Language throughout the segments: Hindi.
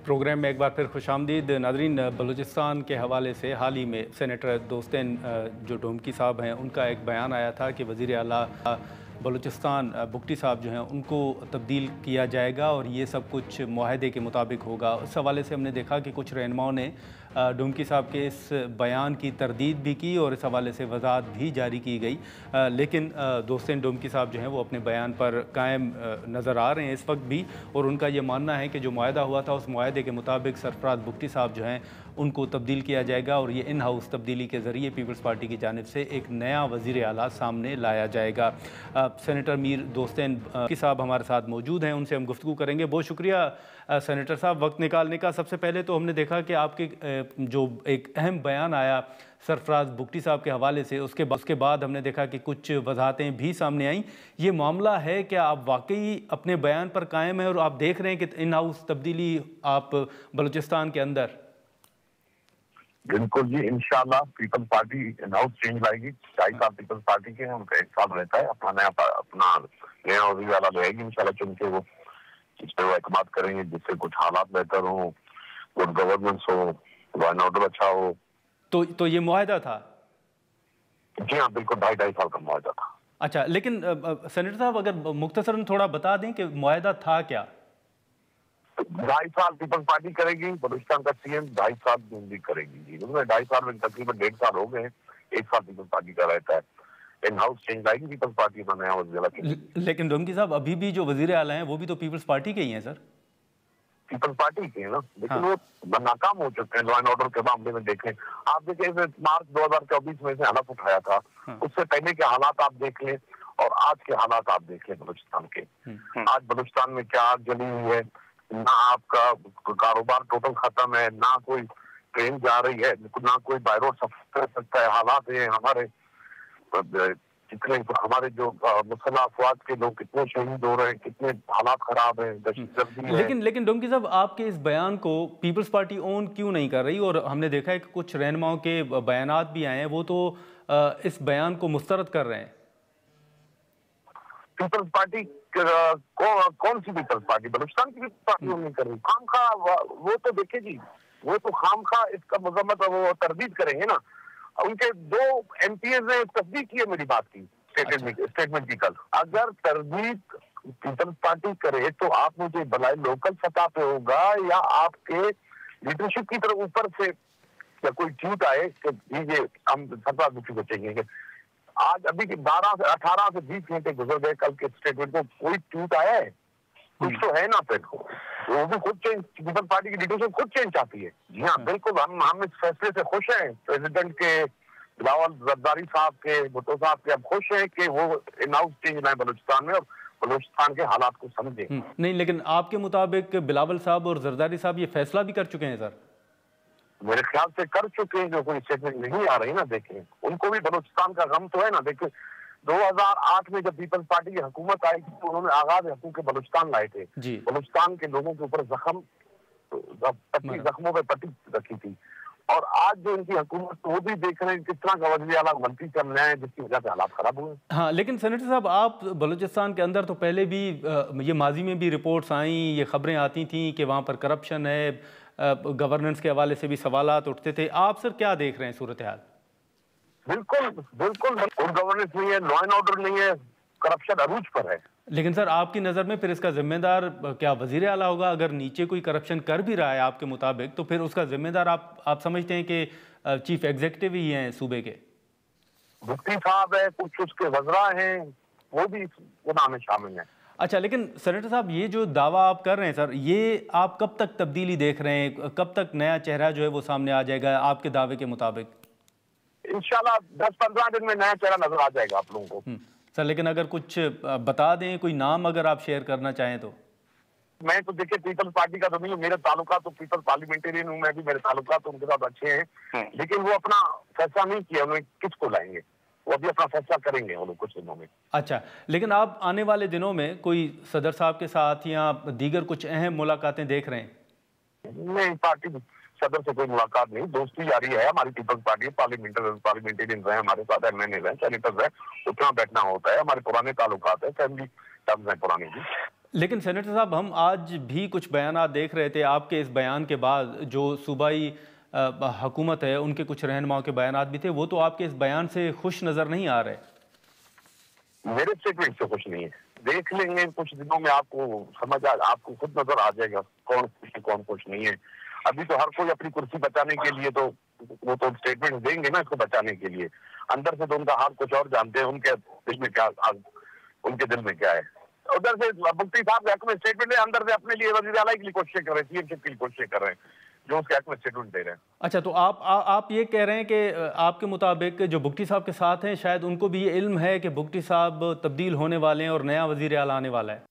प्रोग्राम में एक बार फिर खुशामदीद। नाज़रीन, बलूचिस्तान के हवाले से हाल ही में सेनेटर दोस्तैन जो डोमकी साहब हैं, उनका एक बयान आया था कि वज़ीर आला बलूचिस्तान बुगटी साहब जो हैं उनको तब्दील किया जाएगा और ये सब कुछ मुआहदे के मुताबिक होगा। उस हवाले से हमने देखा कि कुछ रहनुमाओं ने डोमकी साहब के इस बयान की तरदीद भी की और इस हवाले से वजाहत भी जारी की गई, लेकिन दोस्तैन डोमकी साहब जो हैं वो अपने बयान पर कायम नज़र आ रहे हैं इस वक्त भी, और उनका ये मानना है कि जो मुआहदा हुआ था उस मुआहदे के मुताबिक सरफराज बुगटी साहब जो हैं उनको तब्दील किया जाएगा और ये इन हाउस तब्दीली के ज़रिए पीपल्स पार्टी की जानिब से एक नया वज़ीर आला सामने लाया जाएगा। सेनेटर मीर दोस्तैन की साहब हमारे साथ मौजूद हैं, उनसे हम गुफ्तगू करेंगे। बहुत शुक्रिया सेनेटर साहब वक्त निकालने का। सबसे पहले तो हमने देखा कि आपके जो एक अहम बयान आया सरफराज बुगटी साहब के हवाले से, उसके बाद हमने देखा कि कुछ वजाहतें भी सामने आईं। ये मामला है कि आप वाकई अपने बयान पर कायम हैं और आप देख रहे हैं कि इन हाउस तब्दीली आप बलूचिस्तान के अंदर? बिल्कुल जी, इंशाल्लाह Peoples Party in house change लाएगी। 2.5 साल पीपल्स पार्टी के हैं, उनका 1 साल रहता है। अपना नया वज़ीर आला रहेगी इंशाल्लाह चुन के, वो जिस पर वो एतमाद करेंगे, जिससे कुछ हालात बेहतर हो, गुड गवर्नेंस हो, लॉ एंड ऑर्डर अच्छा हो। तो ये मुआहदा था? जी हाँ, बिल्कुल 2.5 साल का मुआहदा था। अच्छा, लेकिन सेनेटर साहब अगर मुख्तसरन थोड़ा बता दें कि मुआहदा था क्या? 2.5 साल पीपल्स पार्टी करेगी, बलूचिस्तान का सीएम 2.5 साल भी करेगी जी। उसमें 2.5 साल में तकरीबन 1.5 साल हो गए, 1 साल पीपल्स पार्टी का रहता है। इन हाउस चेंज लाएगी पीपल्स पार्टी में नया वज़ीर। लेकिन डोमकी साहब अभी भी जो वज़ीर आला हैं वो भी तो पीपल्स पार्टी के ही हैं सर। पीपल्स पार्टी के हैं ना, लेकिन वो नाकाम हो चुके हैं। लॉ एंड ऑर्डर के मामले में देखें, आप देखें मार्च 2024 में से हलफ उठाया था, उससे पहले के हालात आप देख लें और आज के हालात आप देख लें बलूचिस्तान के। आज बलूचिस्तान में क्या आग जली हुई है, ना आपका कारोबार टोटल खत्म है, ना कोई ट्रेन जा रही है, ना कोई बाय रोड सफर कर सकता है। हालात है हमारे कितने हमारे जो मुसल्लह अफवाज के लोग कितने शहीद हो रहे हैं, कितने हालात खराब हैं, दहशतगर्दी है। लेकिन डोमकी साहब आपके इस बयान को पीपल्स पार्टी ओन क्यों नहीं कर रही? और हमने देखा है कि कुछ रहनुमाओं के बयानात भी आए हैं, वो तो इस बयान को मुस्तरद कर रहे हैं। पीपल्स पार्टी कौन सी पीपल्स पार्टी? बलूचिस्तान की पीपल्स पार्टी नहीं कर रही। खामखा वो तो देखे जी, वो तो खामखा इसका मजम्मत वो तरदीद करेंगे ना। उनके 2 एमपीएस ने तस्दीक की है मेरी बात की, स्टेटमेंट की कल। अगर तरदीद पीपल्स पार्टी करे तो आप मुझे बताएं, लोकल सतह पे होगा या आपके लीडरशिप की तरफ ऊपर से या कोई ट्वीट आए कि ये हम सरकार को चाहिए? आज अभी 12 से 18 से 20 घंटे गुजर गए कल के स्टेटमेंट को, कोई ट्वीट आया है? कुछ तो है ना। फिर वो भी खुद चेंज, पीपल्स पार्टी की लीडरशिप खुद चेंज चाहती है। जी हाँ, बिल्कुल हम इस फैसले से खुश हैं। प्रेसिडेंट के बिलावल जरदारी साहब के, भुट्टो साहब के, हम खुश हैं कि वो इन हाउस चेंज लाए बलूचिस्तान में और बलूचिस्तान के हालात को समझे। नहीं, लेकिन आपके मुताबिक बिलावल साहब और जरदारी साहब ये फैसला भी कर चुके हैं सर? मेरे ख्याल से कर चुके हैं, जो कोई स्टेटमेंट नहीं आ रही ना। देखें, उनको भी बलूचिस्तान का गम तो है ना। देखें 2008 में जब पीपल्स पार्टी की हुकूमत आई थी तो उन्होंने आगाज हकूक बलूचिस्तान लाए थे। बलूचिस्तान के लोगों के ऊपर जख्मों पे पट्टी रखी थी। और आज जो इनकी हुकूमत, वो भी देख रहे हैं किस तरह का वज़ीर आला गलती कर रहे हैं, जिसकी वजह से हालात खराब हुए। हाँ, लेकिन सेनेटर साहब आप बलूचिस्तान के अंदर तो पहले भी ये माजी में भी रिपोर्ट्स आई, ये खबरें आती थी कि वहाँ पर करप्शन है, गवर्नेंस के हवाले से भी सवालात उठते थे। आप सर क्या देख रहे हैं सूरत हाल? बिल्कुल गुड गवर्नेंस नहीं है, लॉ एंड ऑर्डर नहीं है, करप्शन अरूज पर है। लेकिन सर आपकी नज़र में फिर इसका जिम्मेदार क्या वज़ीर आला होगा? अगर नीचे कोई करप्शन कर भी रहा है आपके मुताबिक, तो फिर उसका जिम्मेदार आप समझते हैं कि चीफ एग्जीक्यूटिव ही हैं सूबे के? मुफ्ती साहब है, कुछ उसके वज़रा हैं, वो भी गुनाह में शामिल हैं। अच्छा, लेकिन सेनेटर साहब ये जो दावा आप कर रहे हैं सर, ये आप कब तक तब्दीली देख रहे हैं? कब तक नया चेहरा जो है वो सामने आ जाएगा आपके दावे के मुताबिक? इंशाल्लाह 10-15 दिन में नया चेहरा नजर आ जाएगा आप लोगों को। सर लेकिन अगर कुछ बता दें, कोई नाम अगर आप शेयर करना चाहें तो। मैं तो देखिए पीपल्स पार्टी का तो नहीं हूँ, मेरे ताल्लुका तो पीपल्स पार्लियामेंटेरियन हूँ मैं भी, मेरे ताल्लुका तो उनके साथ अच्छे हैं। लेकिन वो अपना फैसला नहीं किया उन्होंने किसको लाएंगे, वो अभी अपना फैसला करेंगे वो लोग कुछ दिनों में। अच्छा, लेकिन आप आने वाले दिनों में कोई सदर साहब के साथ या दीगर कुछ अहम मुलाकातें देख रहे हैं? नहीं, पार्टी सदर से कोई मुलाकात नहीं, दोस्ती जारी है हमारी। पीपल्स पार्टी पार्लियामेंटेरियन रहे हमारे साथ, एमएनए रहे, सेनेटर रहे, उतना बैठना होता है, हमारे पुराने ताल्लुकात है, फैमिली टर्म्स है पुराने भी। लेकिन सेनेटर साहब, हम आज भी कुछ बयानात देख रहे थे आपके इस बयान के बाद, जो सूबाई हुकूमत है उनके कुछ रहनुमाओं के बयानात भी थे, वो तो आपके इस बयान से खुश नज़र नहीं आ रहे। मेरे स्टेटमेंट से कुछ नहीं है, देख लेंगे कुछ दिनों में, आपको खुद नजर आ जाएगा कौन खुश है कौन खुश नहीं है। अभी तो हर कोई अपनी कुर्सी बचाने के लिए तो वो तो स्टेटमेंट देंगे ना इसको बचाने के लिए, अंदर से तो उनका हाल कुछ और जानते हैं, उनके दिल में क्या है। उधर से मुफ्ती साहब हक में स्टेटमेंट है, अंदर से अपने लिए वज़ीर आला के लिए कोशिशें कर रहे हैं, सीएम के लिए कोशिशें कर रहे हैं, जो उसके हक में स्टेटमेंट दे रहे हैं। अच्छा, तो आप ये कह रहे हैं कि आपके मुताबिक जो भुट्टी साहब के साथ हैं, शायद उनको भी ये इल्म है कि भुट्टी साहब तब्दील होने वाले हैं और नया वज़ीर आला आने वाला है।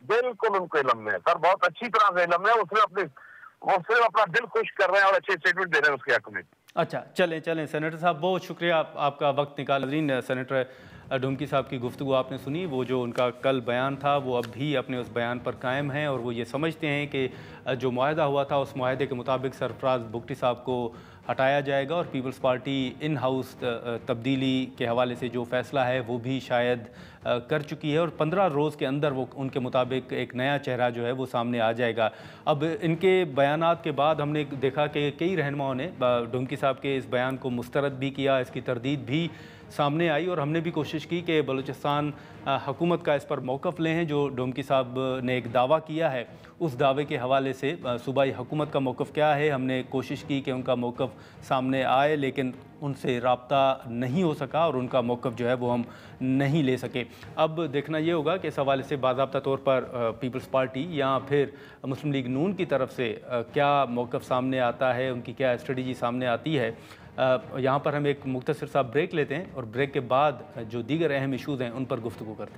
बिल्कुल उनको इल्म है सर, बहुत अच्छी तरह से इल्म है। वो सिर्फ अपना दिल खुश कर रहे हैं और अच्छे स्टेटमेंट दे रहे हैं उसके हक में। अच्छा, चलें सेनेटर साहब, बहुत शुक्रिया आपका वक्त निकाल। सेनेटर ढुमकी साहब की गुफ्तगू आपने सुनी। वो जो उनका कल बयान था वो अब भी अपने उस बयान पर कायम हैं और वो ये समझते हैं कि जो मुआहदा हुआ था उस मुआहदे के मुताबिक सरफराज भुट्टी साहब को हटाया जाएगा और पीपल्स पार्टी इन हाउस तब्दीली के हवाले से जो फ़ैसला है वो भी शायद कर चुकी है और 15 रोज़ के अंदर वो उनके मुताबिक एक नया चेहरा जो है वो सामने आ जाएगा। अब इनके बयानात के बाद हमने देखा कि कई रहनुमाओं ने ढुमकी साहब के इस बयान को मुस्तरद भी किया, इसकी तरदीद भी सामने आई और हमने भी कोशिश की कि बलूचिस्तान हुकूमत का इस पर मौक़िफ़ लें। जो ढुमकी साहब ने एक दावा किया है उस दावे के हवाले से सूबाई हुकूमत का मौक़िफ़ क्या है, हमने कोशिश की कि उनका मौक़िफ़ सामने आए, लेकिन उनसे रब्ता नहीं हो सका और उनका मौक़िफ़ जो है वो हम नहीं ले सके। अब देखना ये होगा कि इस हवाले से बाज़ाब्ता तौर पर पीपल्स पार्टी या फिर मुस्लिम लीग नून की तरफ से क्या मौक़िफ़ सामने आता है, उनकी क्या स्ट्रेटजी सामने आती है। यहाँ पर हम एक मुख्तसर सा ब्रेक लेते हैं और ब्रेक के बाद जो दीगर अहम इशूज़ हैं उन पर गुफ्तगू करते हैं।